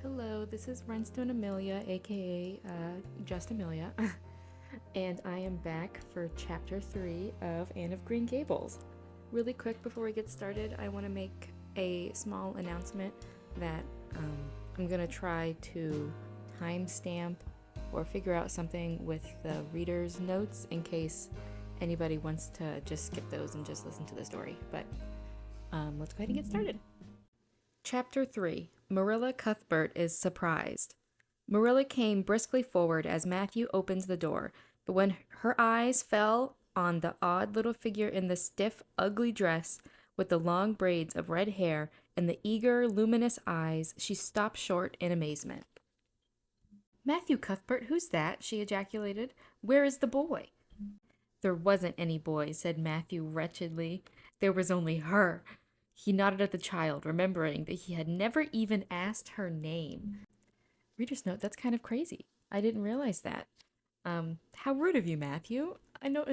Hello, this is Rhinestone Amelia, aka Just Amelia, and I am back for Chapter 3 of Anne of Green Gables. Really quick before we get started, I want to make a small announcement that I'm going to try to timestamp or figure out something with the reader's notes in case anybody wants to just skip those and just listen to the story. But let's go ahead and get started. Chapter 3 Marilla Cuthbert is Surprised. Marilla came briskly forward as Matthew opened the door, but when her eyes fell on the odd little figure in the stiff, ugly dress with the long braids of red hair and the eager, luminous eyes, she stopped short in amazement. Matthew Cuthbert, who's that? She ejaculated. Where is the boy? There wasn't any boy, said Matthew wretchedly. There was only her. He nodded at the child, remembering that he had never even asked her name. Reader's note, that's kind of crazy. I didn't realize that. How rude of you, Matthew. I know,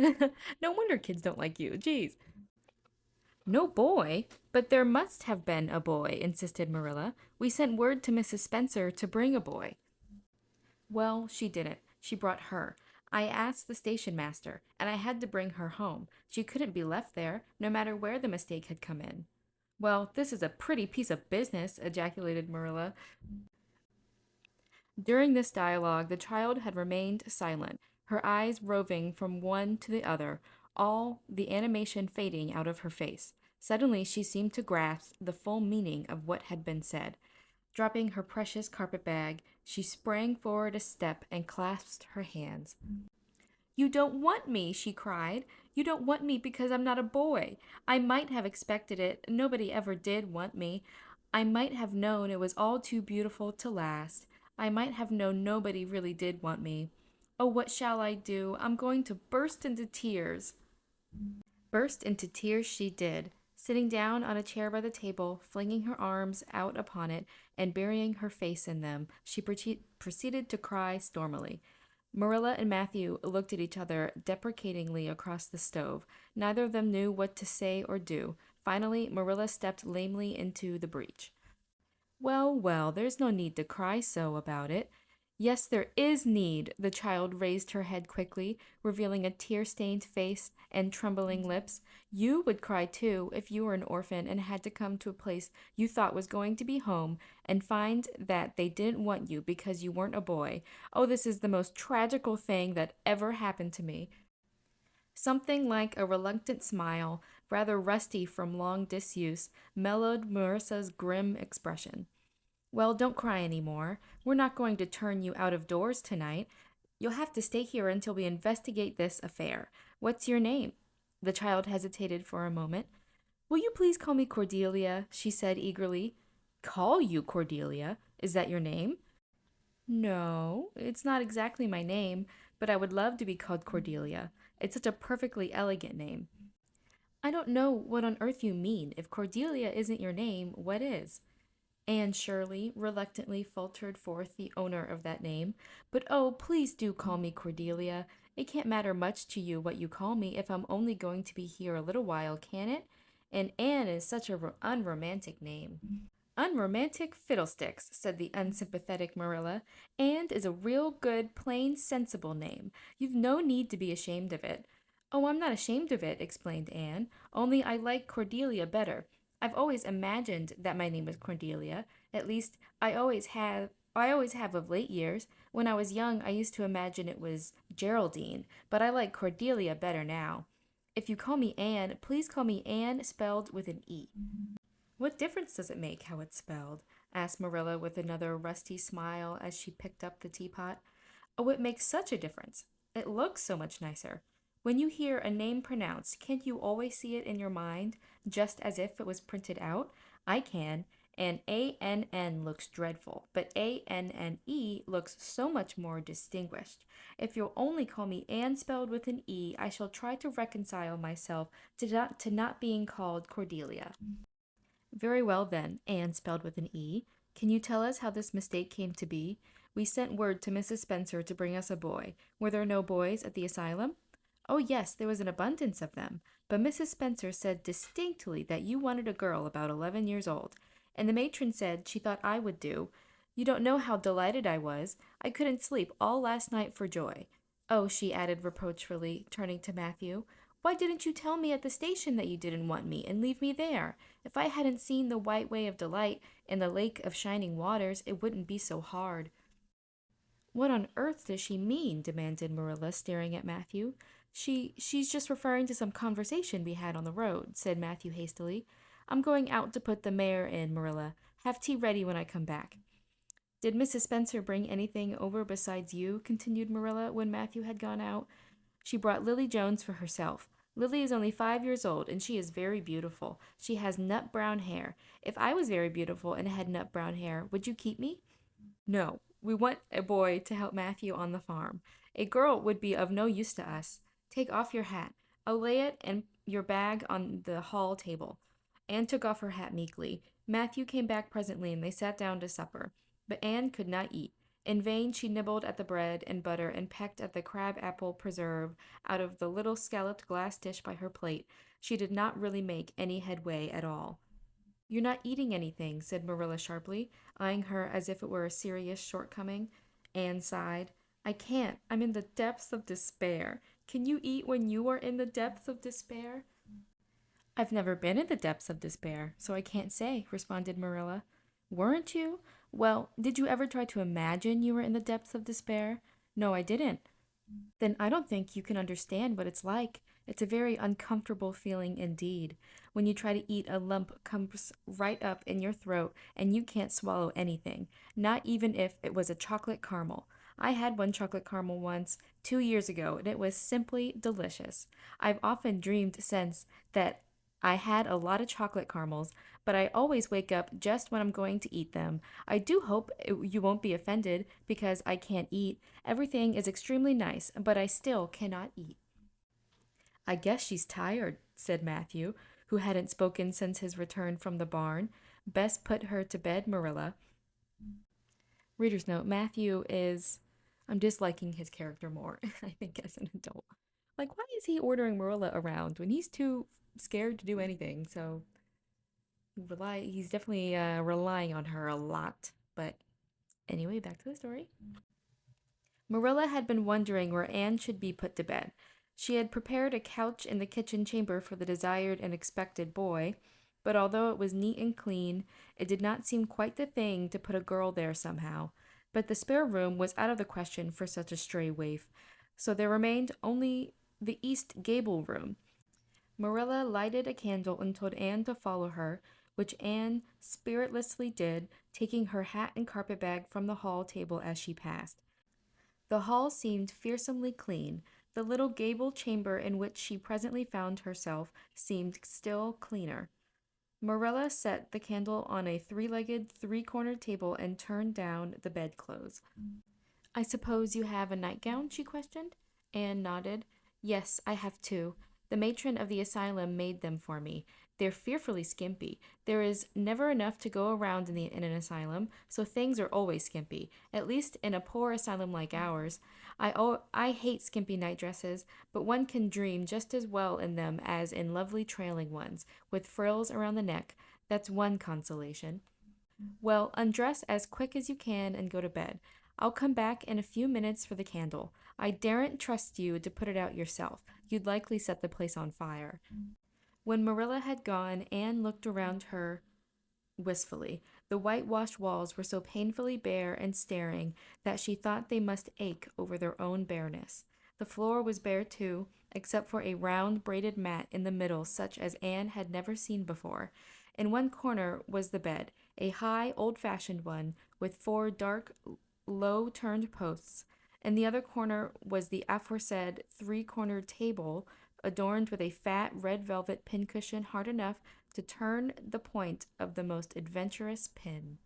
no wonder kids don't like you. Jeez. No boy? But there must have been a boy, insisted Marilla. We sent word to Mrs. Spencer to bring a boy. Well, she didn't. She brought her. I asked the station master, and I had to bring her home. She couldn't be left there, no matter where the mistake had come in. Well, this is a pretty piece of business, ejaculated Marilla. During this dialogue, the child had remained silent, her eyes roving from one to the other, all the animation fading out of her face. Suddenly, she seemed to grasp the full meaning of what had been said. Dropping her precious carpet-bag, she sprang forward a step and clasped her hands. You don't want me, she cried. You don't want me because I'm not a boy. I might have expected it. Nobody ever did want me. I might have known it was all too beautiful to last. I might have known nobody really did want me. Oh, what shall I do? I'm going to burst into tears. Burst into tears she did, sitting down on a chair by the table, flinging her arms out upon it, and burying her face in them. She proceeded to cry stormily. Marilla and Matthew looked at each other deprecatingly across the stove. Neither of them knew what to say or do. Finally, Marilla stepped lamely into the breach. Well, well, there's no need to cry so about it. Yes, there is need. The child raised her head quickly, revealing a tear-stained face and trembling lips. You would cry too if you were an orphan and had to come to a place you thought was going to be home and find that they didn't want you because you weren't a boy. Oh, this is the most tragical thing that ever happened to me. Something like a reluctant smile, rather rusty from long disuse, mellowed Marissa's grim expression. Well, don't cry any more. We're not going to turn you out of doors tonight. You'll have to stay here until we investigate this affair. What's your name? The child hesitated for a moment. Will you please call me Cordelia? She said eagerly. Call you Cordelia? Is that your name? No, it's not exactly my name, but I would love to be called Cordelia. It's such a perfectly elegant name. I don't know what on earth you mean. If Cordelia isn't your name, what is? Anne Shirley reluctantly faltered forth the owner of that name. But oh, please do call me Cordelia. It can't matter much to you what you call me if I'm only going to be here a little while, can it? And Anne is such a unromantic name. Unromantic fiddlesticks, said the unsympathetic Marilla. Anne is a real good, plain, sensible name. You've no need to be ashamed of it. Oh, I'm not ashamed of it, explained Anne, only I like Cordelia better. I've always imagined that my name was Cordelia. At least, I always have of late years. When I was young, I used to imagine it was Geraldine, but I like Cordelia better now. If you call me Anne, please call me Anne spelled with an E. What difference does it make how it's spelled? Asked Marilla with another rusty smile as she picked up the teapot. Oh, it makes such a difference. It looks so much nicer. When you hear a name pronounced, can't you always see it in your mind, just as if it was printed out? I can, and ANN looks dreadful, but ANNE looks so much more distinguished. If you'll only call me Anne spelled with an E, I shall try to reconcile myself to not being called Cordelia. Very well then, Anne spelled with an E. Can you tell us how this mistake came to be? We sent word to Mrs. Spencer to bring us a boy. Were there no boys at the asylum? Oh, yes, there was an abundance of them, but Mrs. Spencer said distinctly that you wanted a girl about 11 years old, and the matron said she thought I would do. You don't know how delighted I was. I couldn't sleep all last night for joy. Oh, she added reproachfully, turning to Matthew. Why didn't you tell me at the station that you didn't want me and leave me there? If I hadn't seen the white way of delight and the lake of shining waters, it wouldn't be so hard. What on earth does she mean? Demanded Marilla, staring at Matthew. She's just referring to some conversation we had on the road, said Matthew hastily. I'm going out to put the mare in, Marilla. Have tea ready when I come back. Did Mrs. Spencer bring anything over besides you? Continued Marilla when Matthew had gone out. She brought Lily Jones for herself. Lily is only 5 years old, and she is very beautiful. She has nut brown hair. If I was very beautiful and had nut brown hair, would you keep me? No, we want a boy to help Matthew on the farm. A girl would be of no use to us. Take off your hat. I'll lay it and your bag on the hall table. Anne took off her hat meekly. Matthew came back presently, and they sat down to supper. But Anne could not eat. In vain she nibbled at the bread and butter and pecked at the crab apple preserve out of the little scalloped glass dish by her plate. She did not really make any headway at all. You're not eating anything, said Marilla sharply, eyeing her as if it were a serious shortcoming. Anne sighed. I can't. I'm in the depths of despair. Can you eat when you are in the depths of despair? I've never been in the depths of despair, so I can't say, responded Marilla. Weren't you? Well, did you ever try to imagine you were in the depths of despair? No, I didn't. Then I don't think you can understand what it's like. It's a very uncomfortable feeling indeed. When you try to eat, a lump comes right up in your throat and you can't swallow anything, not even if it was a chocolate caramel. I had one chocolate caramel once, 2 years ago, and it was simply delicious. I've often dreamed since that I had a lot of chocolate caramels, but I always wake up just when I'm going to eat them. I do hope you won't be offended because I can't eat. Everything is extremely nice, but I still cannot eat. I guess she's tired, said Matthew, who hadn't spoken since his return from the barn. Best put her to bed, Marilla. Reader's note, Matthew is. I'm disliking his character more, I think, as an adult. Like, why is he ordering Marilla around when he's too scared to do anything? So he's definitely relying on her a lot. But anyway, back to the story. Marilla had been wondering where Anne should be put to bed. She had prepared a couch in the kitchen chamber for the desired and expected boy, but although it was neat and clean, it did not seem quite the thing to put a girl there somehow. But the spare room was out of the question for such a stray waif, so there remained only the east gable room. Marilla lighted a candle and told Anne to follow her, which Anne spiritlessly did, taking her hat and carpetbag from the hall table as she passed. The hall seemed fearsomely clean. The little gable chamber in which she presently found herself seemed still cleaner. Marilla set the candle on a three-legged, three-cornered table and turned down the bedclothes. I suppose you have a nightgown? She questioned. Anne nodded. Yes, I have two. The matron of the asylum made them for me. They're fearfully skimpy. There is never enough to go around in an asylum, so things are always skimpy, at least in a poor asylum like ours. I hate skimpy nightdresses, but one can dream just as well in them as in lovely trailing ones, with frills around the neck. That's one consolation. Well, undress as quick as you can and go to bed. I'll come back in a few minutes for the candle. I daren't trust you to put it out yourself. You'd likely set the place on fire. When Marilla had gone, Anne looked around her wistfully. The whitewashed walls were so painfully bare and staring that she thought they must ache over their own bareness. The floor was bare too, except for a round braided mat in the middle such as Anne had never seen before. In one corner was the bed, a high, old-fashioned one, with four dark, low-turned posts. In the other corner was the aforesaid three-cornered table, adorned with a fat red velvet pincushion hard enough to turn the point of the most adventurous pin.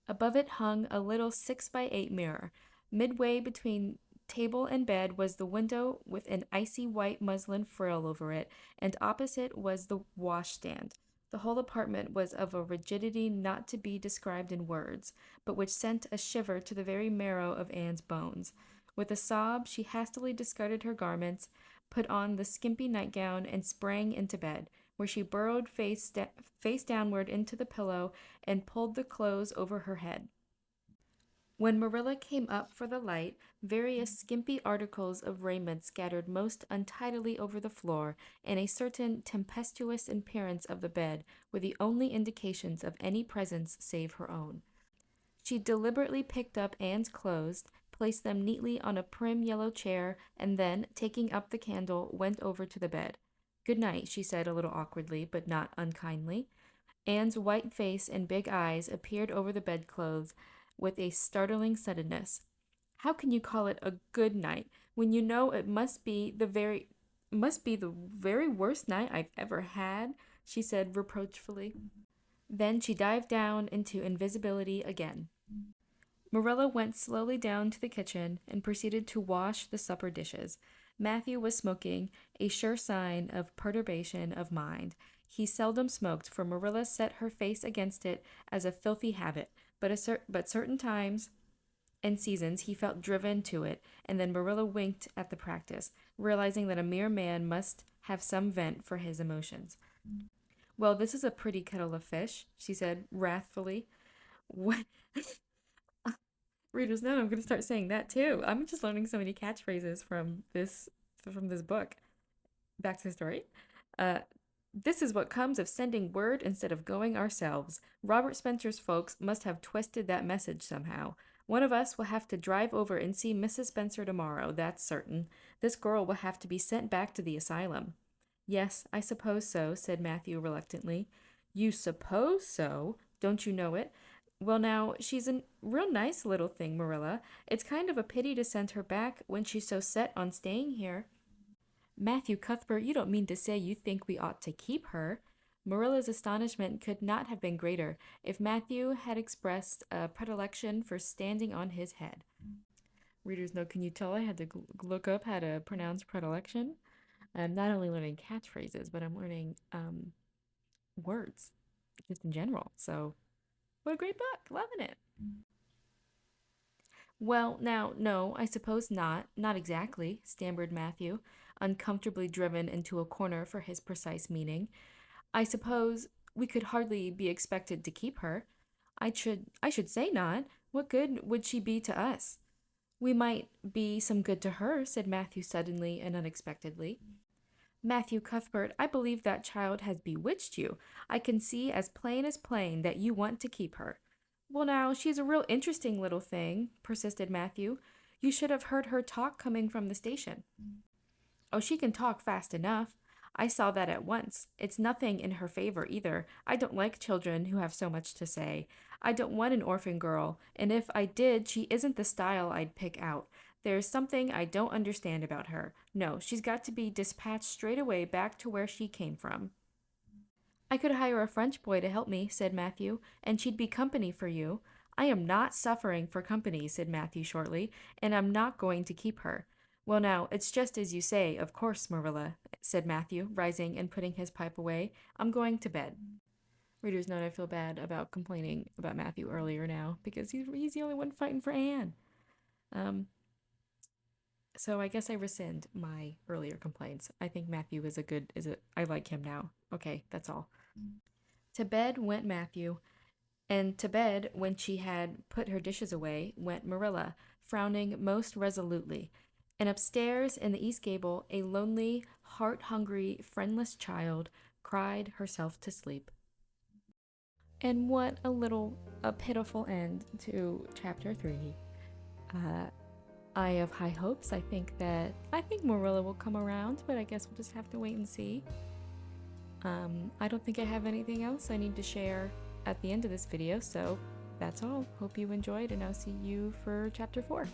Above it hung a little 6 by 8 mirror. Midway between table and bed was the window with an icy white muslin frill over it, and opposite was the washstand. The whole apartment was of a rigidity not to be described in words, but which sent a shiver to the very marrow of Anne's bones. With a sob, she hastily discarded her garments, put on the skimpy nightgown, and sprang into bed, where she burrowed face downward into the pillow and pulled the clothes over her head. When Marilla came up for the light, various skimpy articles of raiment scattered most untidily over the floor, and a certain tempestuous appearance of the bed were the only indications of any presence save her own. She deliberately picked up Anne's clothes, placed them neatly on a prim yellow chair, and then, taking up the candle, went over to the bed. "Good night," she said a little awkwardly, but not unkindly. Anne's white face and big eyes appeared over the bedclothes with a startling suddenness. "How can you call it a good night when you know it must be the very worst night I've ever had?" she said reproachfully. Then she dived down into invisibility again. Marilla went slowly down to the kitchen and proceeded to wash the supper dishes. Matthew was smoking, a sure sign of perturbation of mind. He seldom smoked, for Marilla set her face against it as a filthy habit, but certain times and seasons he felt driven to it, and then Marilla winked at the practice, realizing that a mere man must have some vent for his emotions. "Well, this is a pretty kettle of fish," she said wrathfully. "What?" Readers note, I'm going to start saying that too. I'm just learning so many catchphrases from this book. Back to the story. Uh, this is what comes of sending word instead of going ourselves. Robert Spencer's folks must have twisted that message somehow. One of us will have to drive over and see Mrs. Spencer tomorrow, that's certain. This girl will have to be sent back to the asylum. "Yes, I suppose so," said Matthew reluctantly. "You suppose so? Don't you know it? Well, now, she's a real nice little thing, Marilla. It's kind of a pity to send her back when she's so set on staying here." "Matthew Cuthbert, you don't mean to say you think we ought to keep her?" Marilla's astonishment could not have been greater if Matthew had expressed a predilection for standing on his head. Readers note, can you tell I had to look up how to pronounce predilection? I'm not only learning catchphrases, but I'm learning words just in general. So, what a great book. Loving it. "Well, now, no, I suppose not. Not exactly," stammered Matthew, uncomfortably driven into a corner for his precise meaning. "I suppose we could hardly be expected to keep her. I should say not. What good would she be to us?" "We might be some good to her," said Matthew suddenly and unexpectedly. "Matthew Cuthbert, I believe that child has bewitched you. I can see as plain that you want to keep her." "Well, now, she's a real interesting little thing," persisted Matthew. "You should have heard her talk coming from the station." "Oh, she can talk fast enough. I saw that at once. It's nothing in her favor either. I don't like children who have so much to say. I don't want an orphan girl, and if I did, she isn't the style I'd pick out. There's something I don't understand about her. No, she's got to be dispatched straight away back to where she came from." "I could hire a French boy to help me," said Matthew, "and she'd be company for you." "I am not suffering for company," said Matthew shortly, "and I'm not going to keep her." "Well, now, it's just as you say, of course, Marilla," said Matthew, rising and putting his pipe away. "I'm going to bed." Readers note, I feel bad about complaining about Matthew earlier now because he's the only one fighting for Anne. So I guess I rescind my earlier complaints. I think Matthew I like him now. Okay, that's all. To bed went Matthew, and to bed, when she had put her dishes away, went Marilla, frowning most resolutely. And upstairs in the east gable, a lonely, heart-hungry, friendless child cried herself to sleep. And what a pitiful end to chapter 3. I have high hopes. I think Marilla will come around, but I guess we'll just have to wait and see. I don't think I have anything else I need to share at the end of this video, so that's all. Hope you enjoyed, and I'll see you for chapter 4.